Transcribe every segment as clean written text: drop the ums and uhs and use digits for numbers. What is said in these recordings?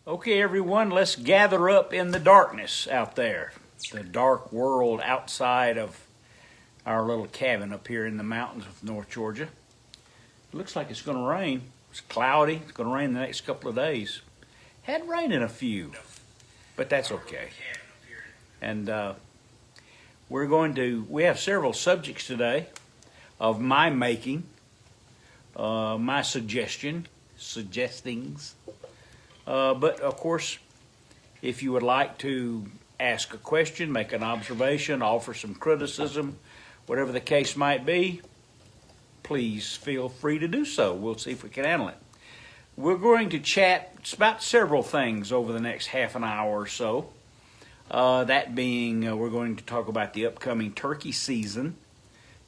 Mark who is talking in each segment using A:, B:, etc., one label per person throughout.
A: Okay, everyone, let's gather up in the darkness out there. The dark world outside of our little cabin up here in the mountains of North Georgia. It looks like it's going to rain. It's cloudy. It's going to rain the next couple of days. Had rain in a few, but that's okay. And we have several subjects today of my making, my suggestings. But of course, if you would like to ask a question, make an observation, offer some criticism, whatever the case might be, please feel free to do so. We'll see if we can handle it. We're going to chat about several things over the next half an hour or so. That being, we're going to talk about the upcoming turkey season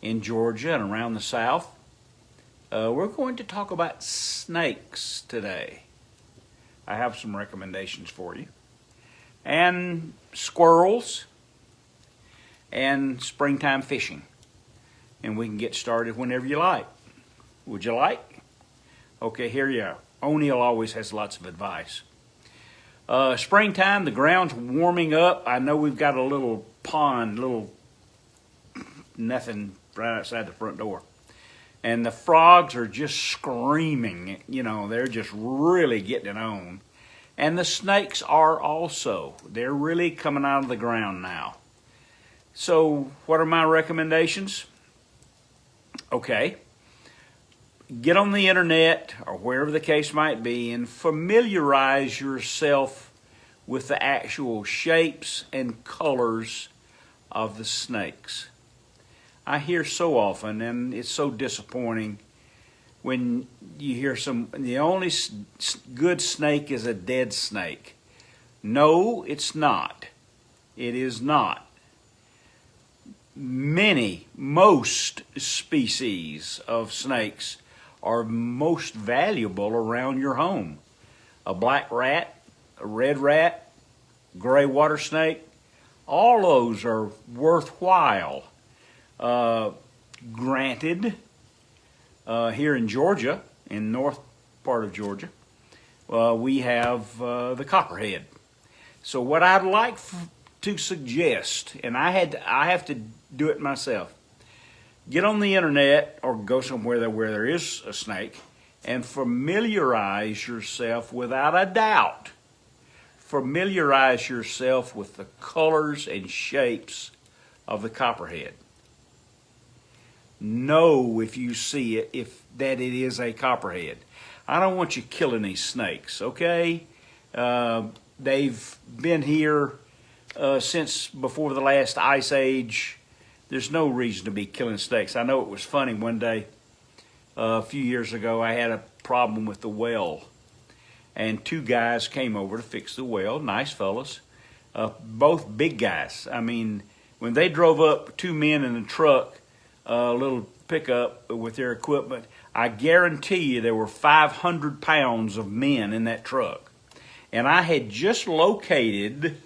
A: in Georgia and around the South. We're going to talk about snakes today. I have some recommendations for you. And squirrels and springtime fishing. And we can get started whenever you like. Would you like? Okay, here you are. O'Neill always has lots of advice. Springtime, the ground's warming up. I know we've got a little pond, nothing right outside the front door. And the frogs are just screaming. You know, they're just really getting it on. And the snakes are also. They're really coming out of the ground now. So what are my recommendations? Okay. Get on the internet or wherever the case might be and familiarize yourself with the actual shapes and colors of the snakes. I hear so often, and it's so disappointing, when you hear the only good snake is a dead snake. No, it's not. It is not. Most species of snakes are most valuable around your home. A black rat, a red rat, gray water snake, all those are worthwhile. Granted, here in Georgia, in north part of Georgia, we have the copperhead. So what I'd like to suggest, and I have to do it myself, get on the internet or go somewhere where there is a snake and familiarize yourself without a doubt. Familiarize yourself with the colors and shapes of the copperhead. Know if you see it, that it is a copperhead. I don't want you killing these snakes, okay? They've been here since before the last ice age. There's no reason to be killing snakes. I know it was funny one day, a few years ago, I had a problem with the well. And two guys came over to fix the well, nice fellas, both big guys. I mean, when they drove up, two men in a truck, a little pickup with their equipment, I guarantee you there were 500 pounds of men in that truck. And I had just located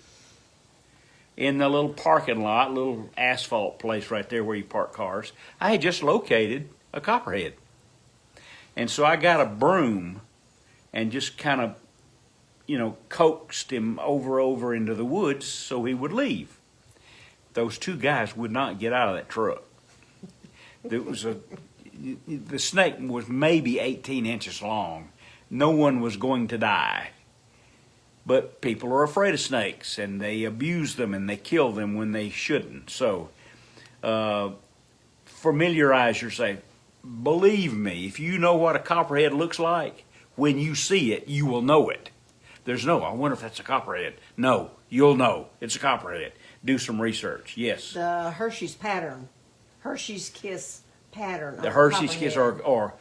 A: in the little parking lot, little asphalt place right there where you park cars, I had just located a copperhead. And so I got a broom and just kind of, coaxed him over into the woods so he would leave. Those two guys would not get out of that truck. The snake was maybe 18 inches long. No one was going to die. But people are afraid of snakes, and they abuse them, and they kill them when they shouldn't. So familiarize yourself. Believe me, if you know what a copperhead looks like, when you see it, you will know it. There's I wonder if that's a copperhead. No, you'll know. It's a copperhead. Do some research. Yes.
B: The Hershey's pattern. Hershey's Kiss pattern.
A: The Hershey's Kiss, or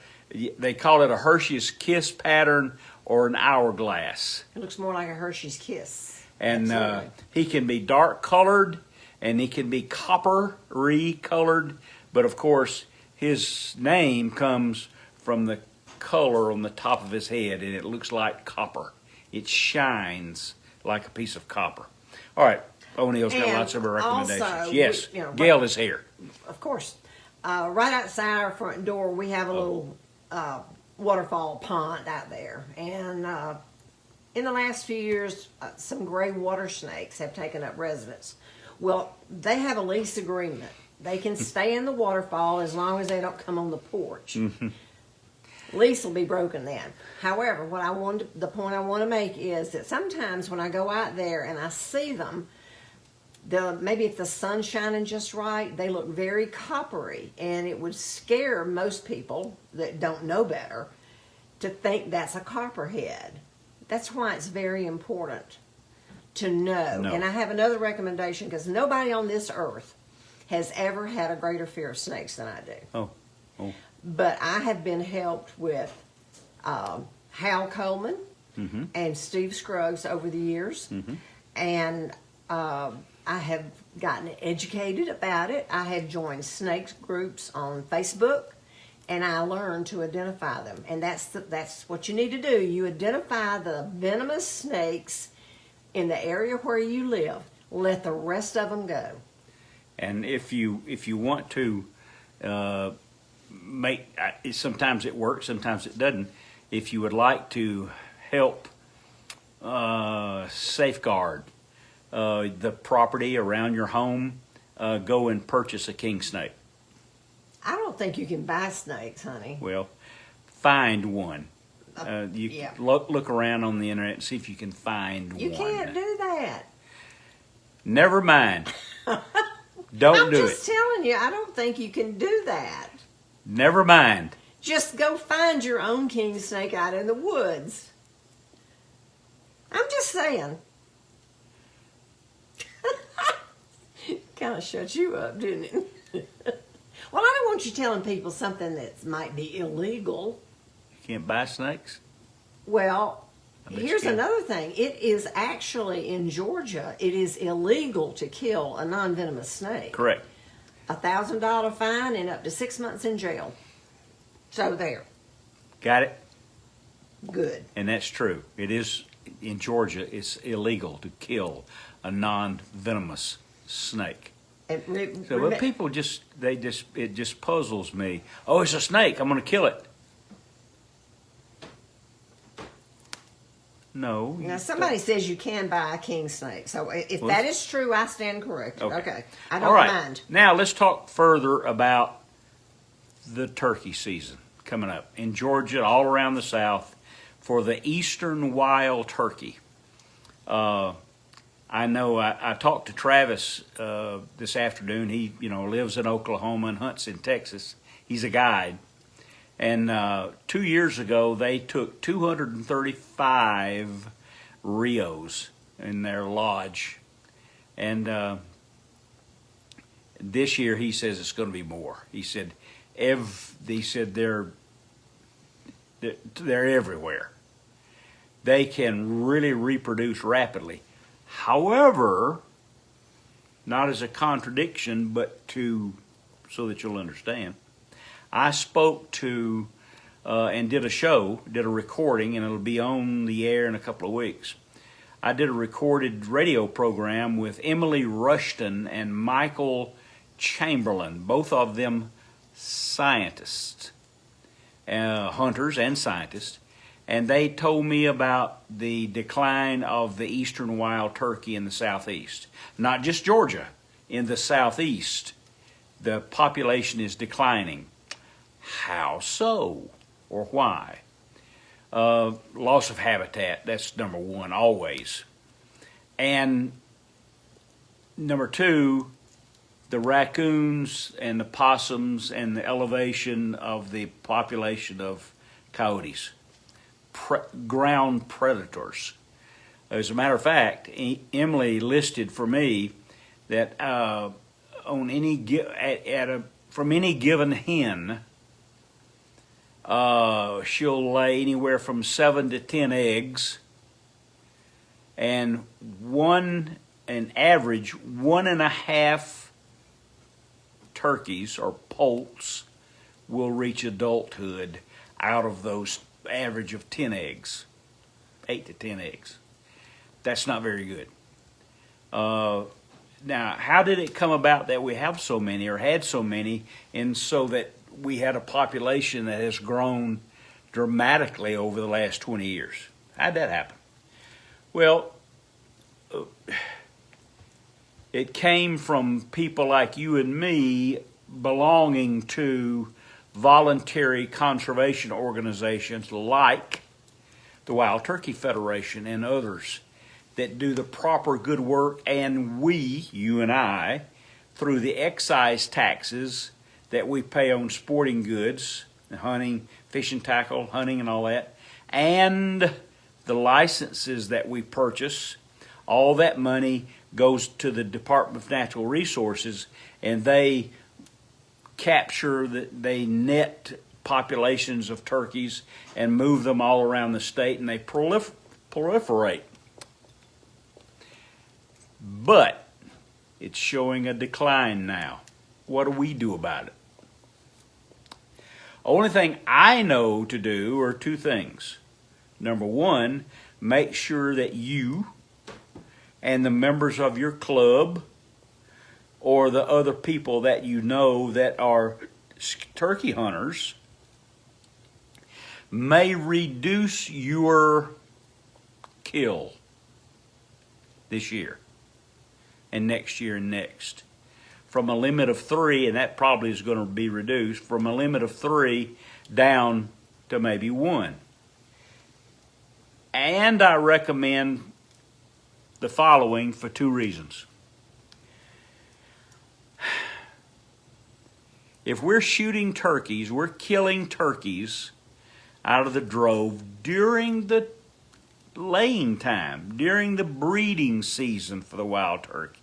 A: they call it a Hershey's Kiss pattern or an hourglass.
B: It looks more like a Hershey's Kiss.
A: And he can be dark colored and he can be coppery colored, but of course his name comes from the color on the top of his head, and it looks like copper. It shines like a piece of copper. All right, O'Neill's got lots of recommendations.
B: Also,
A: yes, Gail is here.
B: Of course. Right outside our front door, we have a little waterfall pond out there. And in the last few years, some gray water snakes have taken up residence. Well, they have a lease agreement. They can stay in the waterfall as long as they don't come on the porch. Lease will be broken then. However, the point I want to make is that sometimes when I go out there and I see them, maybe if the sun's shining just right, they look very coppery, and it would scare most people that don't know better to think that's a copperhead. That's why it's very important to know.
A: No.
B: And I have another recommendation, because nobody on this earth has ever had a greater fear of snakes than I do.
A: Oh.
B: But I have been helped with Hal Coleman and Steve Scruggs over the years. And I have gotten educated about it. I have joined snake groups on Facebook, and I learned to identify them. And that's what you need to do. You identify the venomous snakes in the area where you live. Let the rest of them go.
A: And if you want to sometimes it works, sometimes it doesn't. If you would like to help safeguard the property around your home, go and purchase a king snake.
B: I don't think you can buy snakes, honey.
A: Well, find one.
B: Yeah.
A: Look around on the internet and see if you can find
B: You
A: one.
B: can't do that.
A: Never mind. Don't
B: I'm
A: do
B: just
A: it.
B: telling you, I don't think you can do that.
A: Never mind.
B: Just go find your own king snake out in the woods. I'm just saying. Kind of shut you up, didn't it? Well, I don't want you telling people something that might be illegal.
A: You can't buy snakes?
B: Well,
A: I bet you
B: here's
A: can.
B: another thing. It is actually, in Georgia, it is illegal to kill a non-venomous snake.
A: Correct.
B: $1,000 fine and up to 6 months in jail. So there.
A: Got it?
B: Good.
A: And that's true. It is, in Georgia, it's illegal to kill a non-venomous snake.
B: And
A: So but people it just puzzles me. Oh, it's a snake. I'm going to kill it. No.
B: now, somebody says you can buy a king snake. So if
A: Well,
B: that is true, I stand corrected. Okay. I don't
A: All right.
B: mind.
A: Now let's talk further about the turkey season coming up in Georgia, all around the South, for the eastern wild turkey. I know I talked to Travis this afternoon. He lives in Oklahoma and hunts in Texas. He's a guide. And 2 years ago, they took 235 Rios in their lodge. And this year, he says it's going to be more. He said, they're everywhere. They can really reproduce rapidly. However, not as a contradiction, but so that you'll understand, I spoke to and did a recording, and it'll be on the air in a couple of weeks. I did a recorded radio program with Emily Rushton and Michael Chamberlain, both of them scientists, hunters and scientists. And they told me about the decline of the eastern wild turkey in the southeast. Not just Georgia, in the southeast, the population is declining. How so? Or why? Loss of habitat, that's number one, always. And number two, the raccoons and the possums and the elevation of the population of coyotes. Ground predators. As a matter of fact, Emily listed for me that from any given hen, she'll lay anywhere from 7 to 10 eggs, and an average 1.5 turkeys or poults will reach adulthood out of those average of 10 eggs, 8 to 10 eggs. That's not very good. Now, how did it come about that we have so many or had so many, and so that we had a population that has grown dramatically over the last 20 years? How'd that happen? Well, it came from people like you and me belonging to voluntary conservation organizations like the Wild Turkey Federation and others that do the proper good work, and we, you and I, through the excise taxes that we pay on sporting goods, hunting, fishing tackle, hunting and all that, and the licenses that we purchase, all that money goes to the Department of Natural Resources, and they capture, they net populations of turkeys and move them all around the state, and they proliferate. But it's showing a decline now. What do we do about it? Only thing I know to do are two things. Number one, make sure that you and the members of your club or the other people that you know that are turkey hunters may reduce your kill this year and next year and next. From a limit of 3, and that probably is going to be reduced, from a limit of 3 down to maybe 1. And I recommend the following for 2 reasons. If we're shooting turkeys, we're killing turkeys out of the drove during the laying time, during the breeding season for the wild turkey.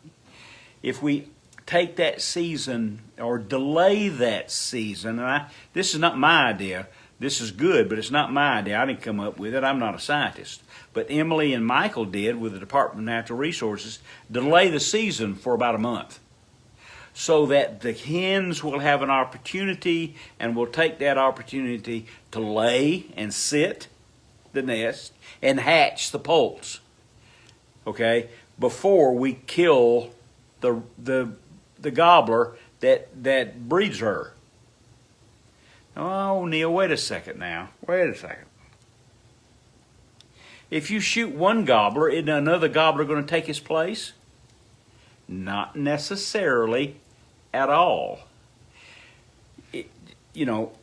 A: If we take that season or delay that season, and this is not my idea, this is good, but it's not my idea. I didn't come up with it. I'm not a scientist. But Emily and Michael did with the Department of Natural Resources, delay the season for about a month so that the hens will have an opportunity and will take that opportunity to lay and sit the nest and hatch the poults, okay, before we kill the gobbler that breeds her. Oh, Neil, wait a second now. Wait a second. If you shoot one gobbler, isn't another gobbler going to take his place? Not necessarily at all.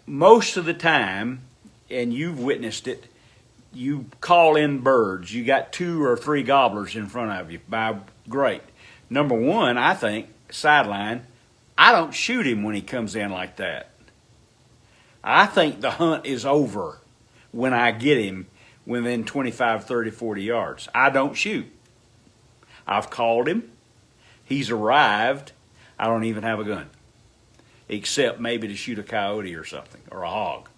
A: Most of the time, and you've witnessed it, you call in birds. You got 2 or 3 gobblers in front of you. Great. Number one, I think, sideline, I don't shoot him when he comes in like that. I think the hunt is over when I get him within 25, 30, 40 yards. I don't shoot. I've called him. He's arrived. I don't even have a gun, except maybe to shoot a coyote or something, or a hog.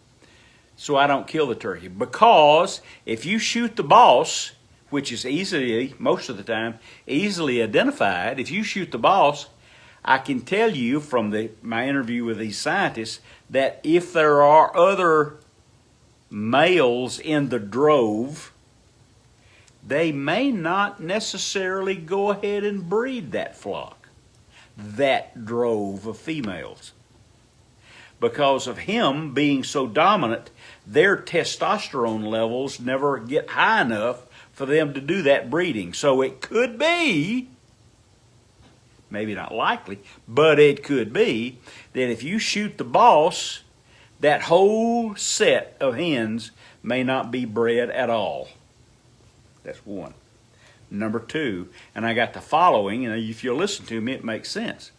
A: So I don't kill the turkey, because if you shoot the boss, which is easily, most of the time, easily identified, if you shoot the boss, I can tell you from my interview with these scientists that if there are other males in the drove, they may not necessarily go ahead and breed that flock, that drove of females. Because of him being so dominant, their testosterone levels never get high enough for them to do that breeding. So it could be, maybe not likely, but it could be that if you shoot the boss, that whole set of hens may not be bred at all. That's one. Number two, and I got the following, and if you'll listen to me, it makes sense.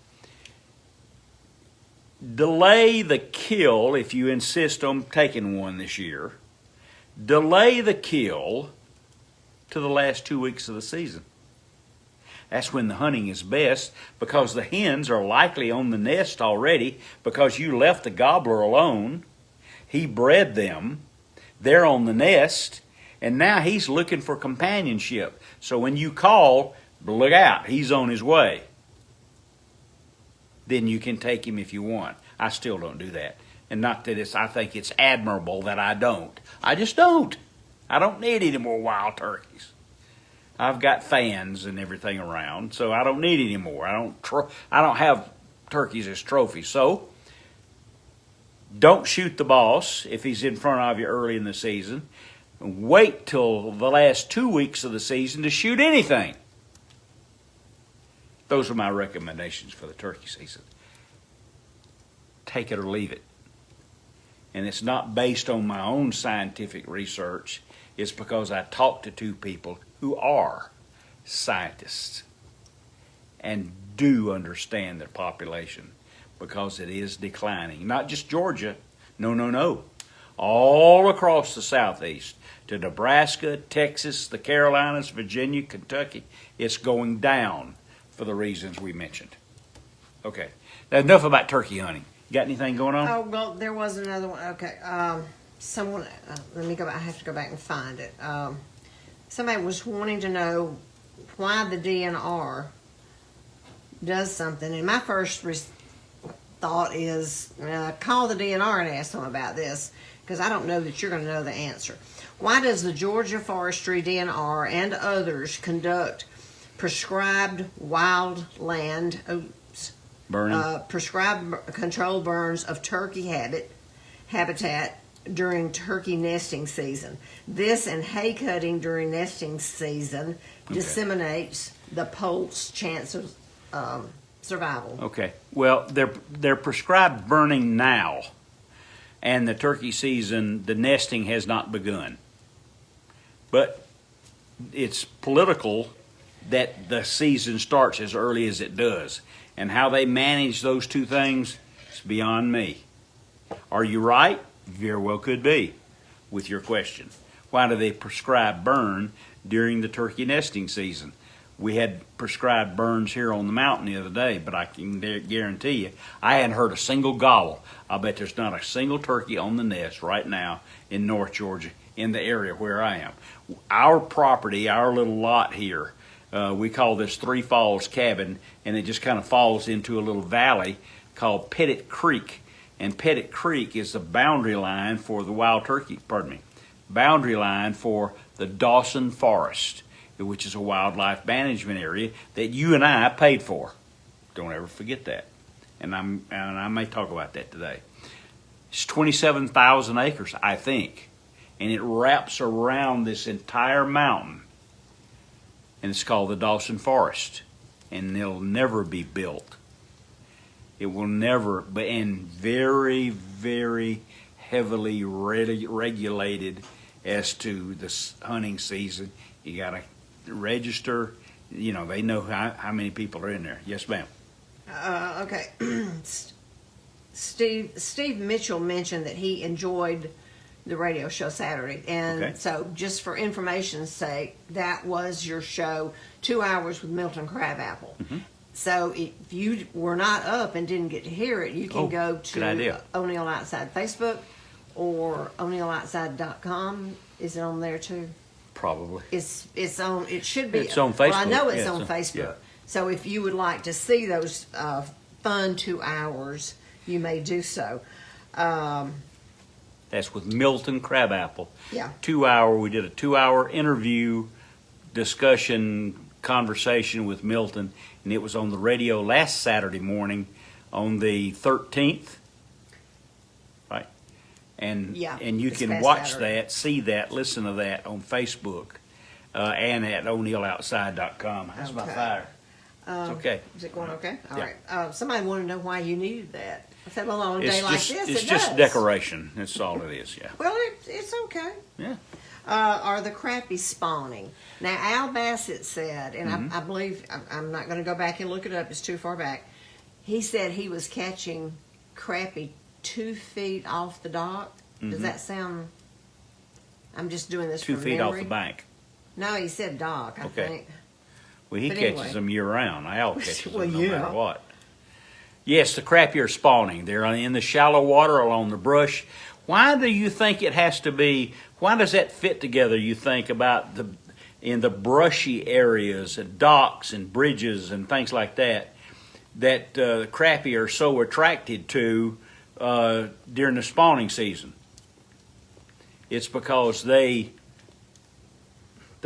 A: Delay the kill if you insist on taking one this year. Delay the kill to the last 2 weeks of the season. That's when the hunting is best, because the hens are likely on the nest already because you left the gobbler alone. He bred them. They're on the nest, and now he's looking for companionship. So when you call, look out, he's on his way. Then you can take him if you want. I still don't do that. And not that I think it's admirable that I don't. I just don't. I don't need any more wild turkeys. I've got fans and everything around, so I don't need any more. I don't have turkeys as trophies. So don't shoot the boss if he's in front of you early in the season. Wait till the last 2 weeks of the season to shoot anything. Those are my recommendations for the turkey season. Take it or leave it. And it's not based on my own scientific research. It's because I talked to two people who are scientists and do understand their population, because it is declining. Not just Georgia. No. All across the Southeast, to Nebraska, Texas, the Carolinas, Virginia, Kentucky, it's going down for the reasons we mentioned. Okay, now enough about turkey hunting. Got anything going on?
B: Oh, well, there was another one. Okay. Someone, let me go back. I have to go back and find it. Somebody was wanting to know why the DNR does something. And my first thought is call the DNR and ask them about this, because I don't know that you're going to know the answer. Why does the Georgia Forestry, DNR, and others conduct prescribed wildland
A: Burning?
B: prescribed controlled burns of turkey habitat during turkey nesting season? This and hay cutting during nesting season disseminates the poult's chance of survival.
A: Okay. Well, they're prescribed burning now, and the turkey season, the nesting has not begun. But it's political that the season starts as early as it does. And how they manage those two things is beyond me. Are you right? Very well could be with your question. Why do they prescribe burn during the turkey nesting season? We had prescribed burns here on the mountain the other day, but I can guarantee you, I hadn't heard a single gobble. I'll bet there's not a single turkey on the nest right now in North Georgia, in the area where I am. Our property, our little lot here, we call this Three Falls Cabin, and it just kind of falls into a little valley called Pettit Creek. And Pettit Creek is the boundary line for the wild turkey, boundary line for the Dawson Forest, which is a wildlife management area that you and I paid for. Don't ever forget that. And I may talk about that today. It's 27,000 acres, I think, and it wraps around this entire mountain. And it's called the Dawson Forest, and it'll never be built. It will never, but and very, very heavily regulated as to the hunting season. You got to register. You know, they know how many people are in there. Yes, ma'am.
B: Okay. Steve Mitchell mentioned that he enjoyed the radio show Saturday, and so just for information's sake, that was your show, 2 hours with Milton Crabapple. So if you were not up and didn't get to hear it, you can go to O'Neill Outside Facebook or O'NeillOutside.com. Is it on there too?
A: Probably.
B: It's on. It should be.
A: It's on Facebook.
B: Well, I know it's on Facebook. Yeah. So if you would like to see those fun 2 hours, you may do so.
A: That's with Milton Crabapple.
B: Yeah.
A: 2 hour. We did a 2 hour interview, discussion, conversation with Milton, and it was on the radio last Saturday morning on the 13th. Right. And you can watch that, see that, listen to that on Facebook and at O'NeillOutside.com. How's my fire? It's okay.
B: Is it going okay? All right. Somebody wanted to know why you needed that. I said, well, on a day like this,
A: it's just decoration. That's all it is, yeah.
B: Well, it's okay.
A: Yeah.
B: Are the crappie spawning? Now, Al Bassett said, and I believe, I'm not going to go back and look it up, it's too far back. He said he was catching crappie 2 feet off the dock. Does that sound, I'm just doing this
A: 2
B: from
A: feet
B: memory.
A: off the bank.
B: No, he said dock, I think.
A: Well, he catches them year-round. Al catches them no matter what. Yes, the crappie are spawning. They're in the shallow water along the brush. Why do you think it has to be, why does that fit together, you think, about in the brushy areas and docks and bridges and things like that, that the crappie are so attracted to during the spawning season? It's because the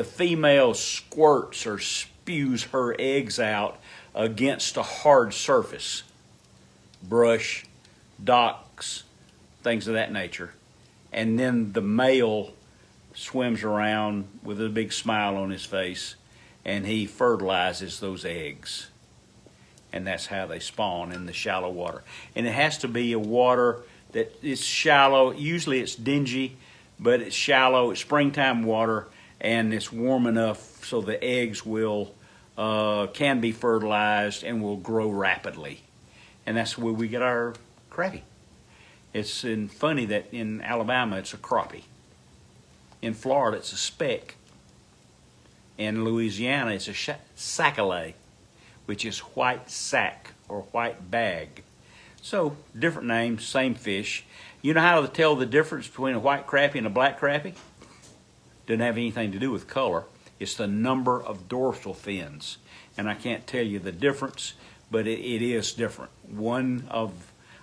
A: female squirts or spews her eggs out against a hard surface, brush, docks, things of that nature, and then the male swims around with a big smile on his face, and he fertilizes those eggs. And that's how they spawn, in the shallow water. And it has to be a water that is shallow. Usually it's dingy, but it's shallow. It's springtime water, and it's warm enough so the eggs will can be fertilized and will grow rapidly. And that's where we get our crappie. It's funny that in Alabama it's a crappie. In Florida it's a speck. In Louisiana it's a sac-a-lait, which is white sack or white bag. So different names, same fish. You know how to tell the difference between a white crappie and a black crappie? Doesn't have anything to do with color. It's the number of dorsal fins. And I can't tell you the difference, but it is different.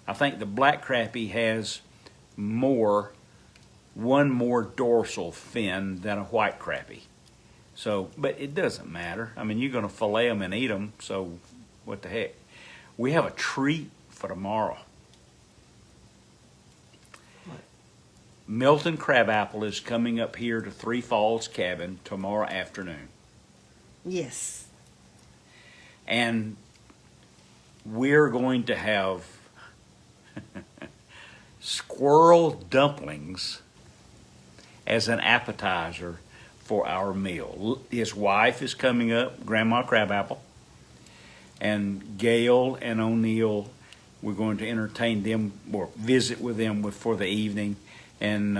A: I think the black crappie has one more dorsal fin than a white crappie. So, but it doesn't matter. I mean, you're going to fillet them and eat them, so what the heck. We have a treat for tomorrow.
B: What?
A: Milton Crabapple is coming up here to Three Falls Cabin tomorrow afternoon.
B: Yes.
A: And we're going to have squirrel dumplings as an appetizer for our meal. His wife is coming up, Grandma Crabapple, and Gail and O'Neill. We're going to entertain them or visit with them for the evening, and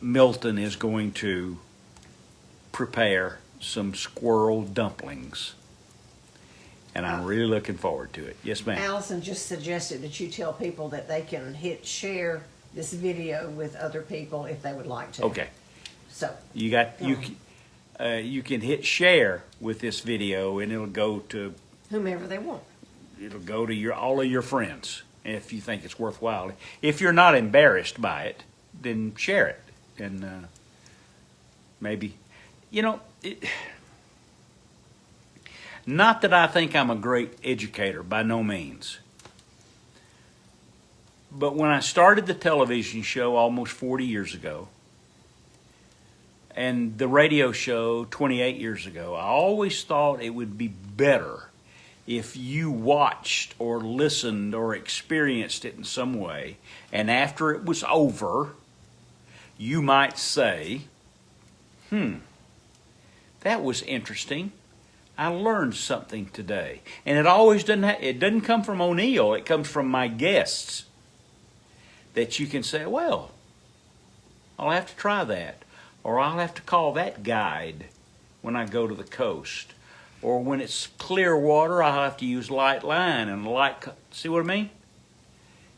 A: Milton is going to prepare some squirrel dumplings, and I'm really looking forward to it. Yes, ma'am.
B: Allison just suggested that you tell people that they can hit share this video with other people if they would like to.
A: Okay.
B: So
A: You can hit share with this video, and it'll go to
B: whomever they want.
A: all of your friends if you think it's worthwhile. If you're not embarrassed by it, then share it, and maybe, not that I think I'm a great educator, by no means. But when I started the television show almost 40 years ago, and the radio show 28 years ago, I always thought it would be better if you watched or listened or experienced it in some way, and after it was over, you might say, that was interesting. I learned something today. And it always doesn't come from O'Neill, it comes from my guests. That you can say, well, I'll have to try that. Or I'll have to call that guide when I go to the coast. Or when it's clear water, I'll have to use light line and see what I mean?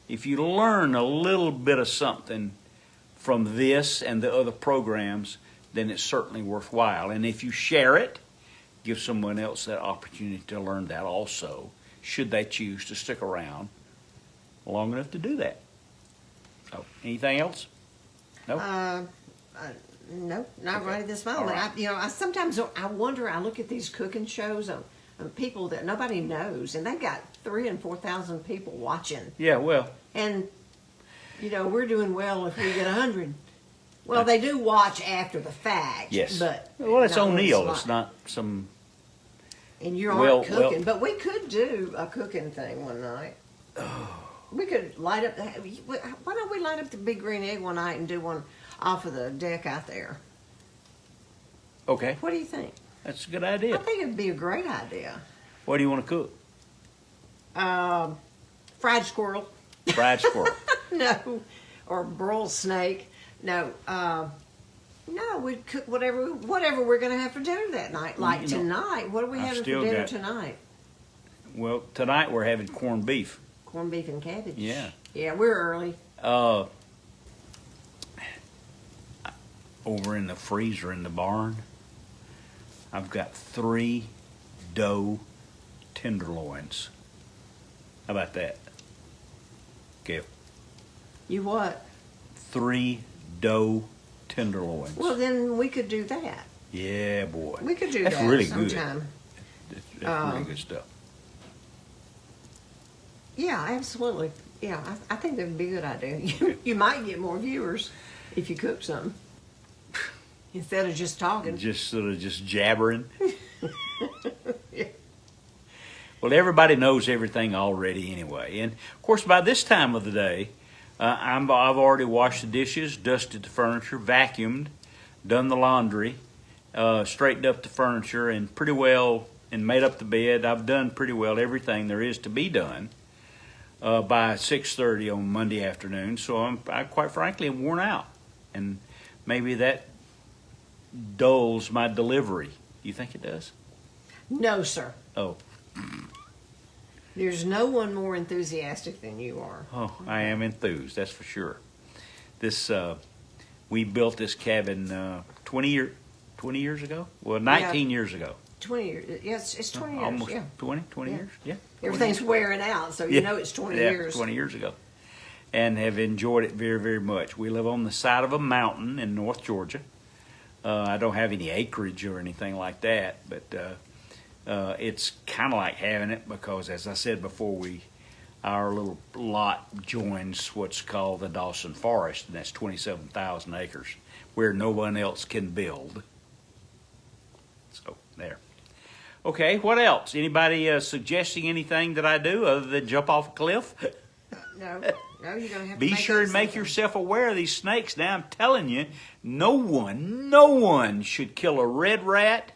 A: If you learn a little bit of something from this and the other programs, then it's certainly worthwhile. And if you share it, give someone else that opportunity to learn that also, should they choose to stick around long enough to do that. So, anything else? No?
B: No, not
A: Okay.
B: right at this moment.
A: All right.
B: I sometimes wonder. I look at these cooking shows on people that nobody knows, and they got 3,000 and 4,000 people watching.
A: Yeah, well,
B: And we're doing well if we get 100. Well, they do watch after the fact.
A: yes.
B: But
A: Well, it's
B: not when
A: O'Neill.
B: live.
A: It's not some...
B: And you aren't
A: Well,
B: cooking, but we could do a cooking thing one night. We could light up. Why don't we light up the Big Green Egg one night and do one off of the deck out there?
A: Okay,
B: What do you think?
A: that's a good
B: I
A: idea.
B: think it'd be a great idea.
A: What do you want to cook?
B: Fried squirrel.
A: Fried squirrel.
B: No, or broiled snake. No, no, we'd cook whatever we're gonna have for dinner that night. Like tonight, what are we
A: I've
B: having for
A: still
B: dinner
A: got-
B: tonight?
A: Well, tonight we're having corned beef.
B: Corned beef and cabbage.
A: Yeah.
B: Yeah, we're early.
A: Over in the freezer in the barn, I've got 3 doe tenderloins. How about that? Gail?
B: You what?
A: 3 doe tenderloins.
B: Well, then we could do that.
A: Yeah, boy.
B: We could do
A: That's
B: that
A: really good.
B: sometime.
A: That's really good stuff.
B: Yeah, absolutely. Yeah, I think that would be a good idea. You might get more viewers if you cook something. Instead of just talking.
A: just sort of just jabbering. Well, everybody knows everything already anyway. And of course, by this time of the day, I've already washed the dishes, dusted the furniture, vacuumed, done the laundry, straightened up the furniture, and pretty well, and made up the bed. I've done pretty well everything there is to be done by 6:30 on Monday afternoon. So I quite frankly am worn out, and maybe that dulls my delivery. You think it does?
B: No, sir.
A: Oh.
B: There's no one more enthusiastic than you are.
A: Oh, I am enthused, that's for sure. This we built this cabin 20 years ago? Well, 19 years ago.
B: 20 years. Yes, it's 20 years.
A: Almost
B: yeah.
A: 20
B: Yeah.
A: years? Yeah. 20
B: Everything's
A: years.
B: wearing out, so you know it's 20
A: Yeah,
B: years.
A: 20 years ago. And have enjoyed it very, very much. We live on the side of a mountain in North Georgia. I don't have any acreage or anything like that, but it's kind of like having it because, as I said before, our little lot joins what's called the Dawson Forest, and that's 27,000 acres, where no one else can build. So, there. Okay, what else? Anybody suggesting anything that I do other than jump off a cliff?
B: No, you're gonna have to
A: Be
B: make
A: sure
B: up
A: and make
B: something.
A: yourself aware of these snakes. Now, I'm telling you, no one should kill a red rat,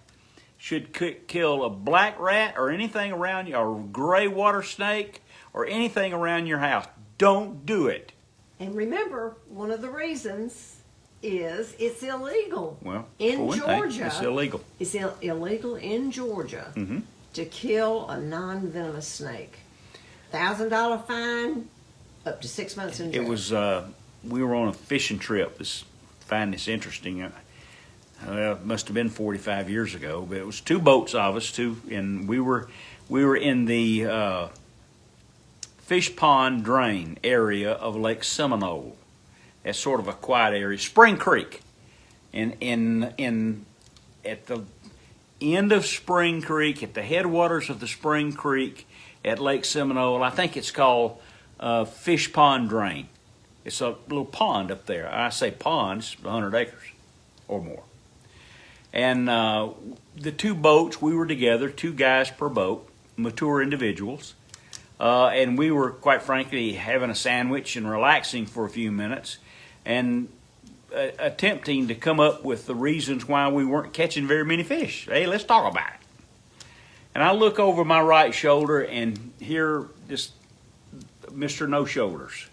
A: should kill a black rat or anything around you, or a gray water snake or anything around your house. Don't do it.
B: And remember, one of the reasons is it's illegal.
A: Well,
B: in
A: for one
B: Georgia,
A: thing, it's illegal.
B: It's illegal in Georgia to kill a non-venomous snake. $1,000 fine, up to 6 months in jail.
A: It was, we were on a fishing trip. Find this interesting. It must have been 45 years ago, but it was two boats of us, and we were in the fish pond drain area of Lake Seminole. That's sort of a quiet area. Spring Creek. At the end of Spring Creek, at the headwaters of the Spring Creek at Lake Seminole, I think it's called Fish Pond Drain. It's a little pond up there. I say pond, it's 100 acres or more. And the two boats, we were together, 2 guys per boat, mature individuals. And we were, quite frankly, having a sandwich and relaxing for a few minutes and attempting to come up with the reasons why we weren't catching very many fish. Hey, let's talk about it. And I look over my right shoulder and hear this Mr. No Shoulders.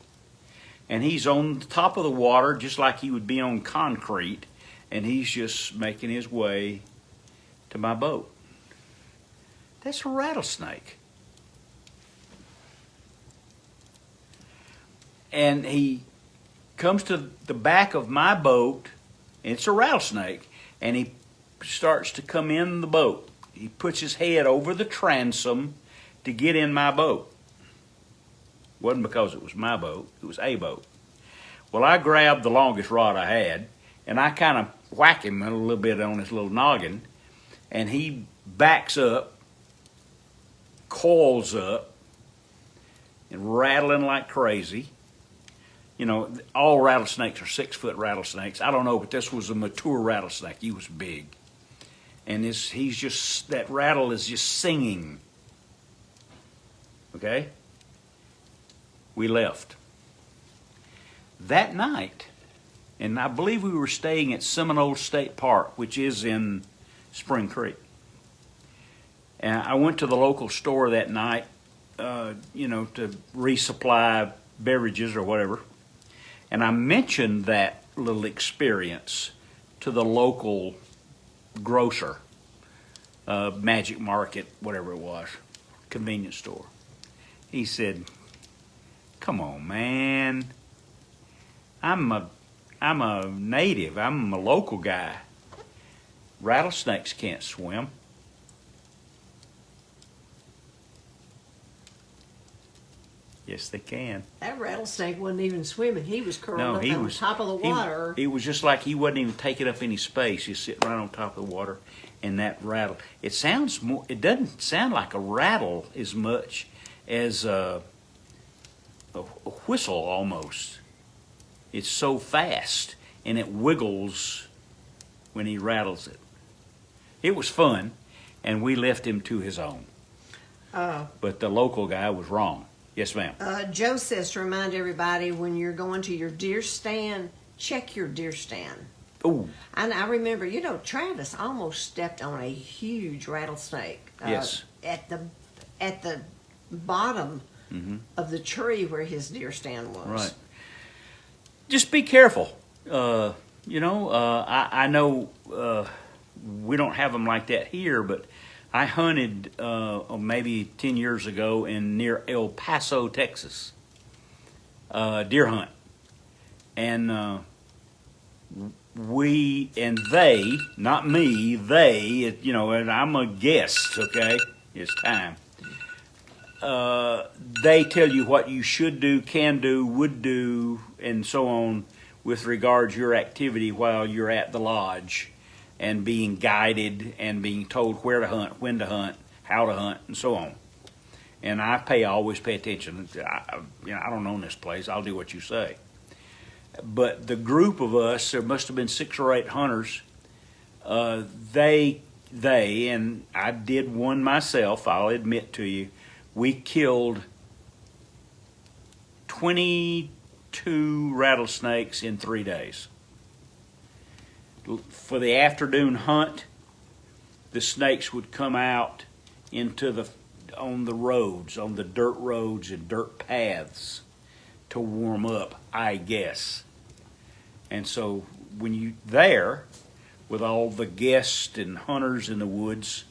A: And he's on the top of the water just like he would be on concrete, and he's just making his way to my boat. That's a rattlesnake. And he comes to the back of my boat, and it's a rattlesnake, and he starts to come in the boat. He puts his head over the transom to get in my boat. Wasn't because it was my boat, it was a boat. Well, I grabbed the longest rod I had, and I kind of whack him a little bit on his little noggin, and he backs up, coils up, and rattling like crazy. You know, all rattlesnakes are 6-foot rattlesnakes. I don't know, but this was a mature rattlesnake. He was big. And he's just, that rattle is just singing. Okay? We left. That night, and I believe we were staying at Seminole State Park, which is in Spring Creek. And I went to the local store that night, to resupply beverages or whatever. And I mentioned that little experience to the local grocer, Magic Market, whatever it was, convenience store. He said, "Come on, man. I'm a native. I'm a local guy. Rattlesnakes can't swim." Yes, they can.
B: That rattlesnake wasn't even swimming. He was curled
A: No,
B: up
A: he
B: on
A: was
B: top of the water.
A: It was just like he wasn't even taking up any space. He's sitting right on top of the water, and that rattle. It sounds more. It doesn't sound like a rattle as much as a whistle almost. It's so fast, and it wiggles when he rattles it. It was fun, and we left him to his own. But the local guy was wrong. Yes, ma'am.
B: Joe says to remind everybody when you're going to your deer stand, check your deer stand.
A: Ooh,
B: And I remember, you know, Travis almost stepped on a huge rattlesnake.
A: Yes.
B: At the bottom of the tree where his deer stand was.
A: right. Just be careful. I know we don't have them like that here, but I hunted maybe 10 years ago near El Paso, Texas. Deer hunt. And they, not me, and I'm a guest, okay? It's time. They tell you what you should do, can do, would do, and so on with regards your activity while you're at the lodge and being guided and being told where to hunt, when to hunt, how to hunt, and so on. And I always pay attention. I don't own this place. I'll do what you say. But the group of us, there must have been 6 or 8 hunters. They, and I did one myself, I'll admit to you, we killed 22 rattlesnakes in 3 days. For the afternoon hunt, the snakes would come out on the roads, on the dirt roads and dirt paths to warm up, I guess. And so when you there with all the guests and hunters in the woods,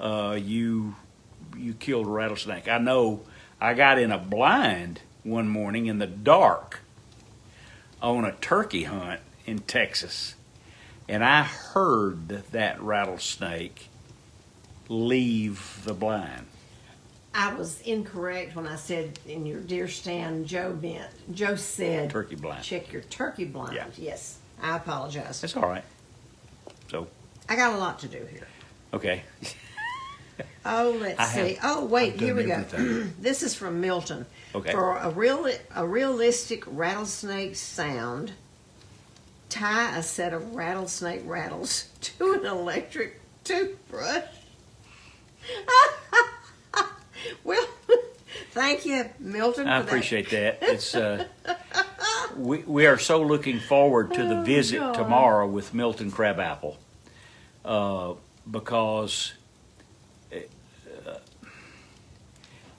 A: you killed a rattlesnake. I know I got in a blind one morning in the dark on a turkey hunt in Texas, and I heard that rattlesnake leave the blind.
B: I was incorrect when I said in your deer stand, Joe said
A: Turkey blind.
B: check your turkey blind.
A: Yeah.
B: Yes, I apologize.
A: That's all right. So,
B: I got a lot to do here.
A: okay.
B: Oh, let's see. Oh, wait,
A: I've
B: here we
A: done
B: go.
A: everything.
B: This is from Milton.
A: Okay.
B: For a realistic rattlesnake sound, tie a set of rattlesnake rattles to an electric toothbrush. Well, thank you, Milton.
A: I
B: for
A: appreciate that. It's we are so looking forward to the visit
B: God.
A: tomorrow with Milton Crabapple, because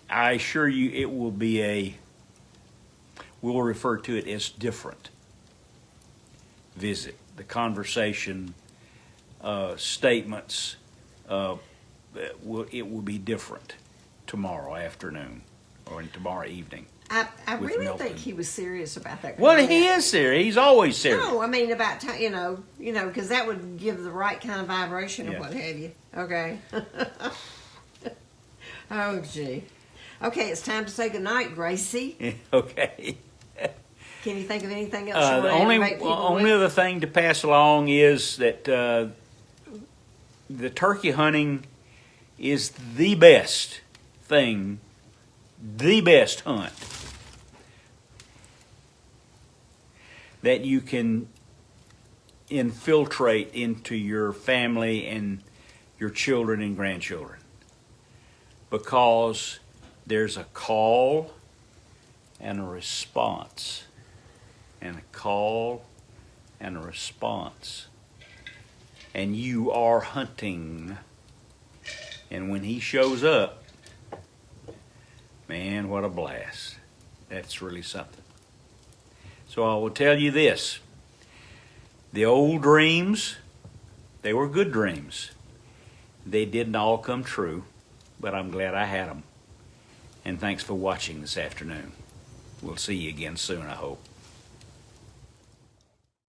A: I assure you it will be we'll refer to it as different visit. The conversation, statements, it will be different tomorrow afternoon or tomorrow evening.
B: I
A: with
B: really
A: Milton.
B: think he was serious about that.
A: Well,
B: comment.
A: he is serious. He's always serious.
B: No, I mean about because that would give the right kind of vibration
A: Yeah.
B: or what have you. Okay. Oh gee. Okay, it's time to say goodnight, Gracie.
A: Okay.
B: Can you think of anything else you want
A: The
B: to
A: only
B: animate people
A: only
B: with?
A: other thing to pass along is that the turkey hunting is the best thing, the best hunt that you can infiltrate into your family and your children and grandchildren, because there's a call and a response, and a call and a response, and you are hunting. And when he shows up, man, what a blast. That's really something. So I will tell you this. The old dreams, they were good dreams. They didn't all come true, but I'm glad I had them. And thanks for watching this afternoon. We'll see you again soon, I hope.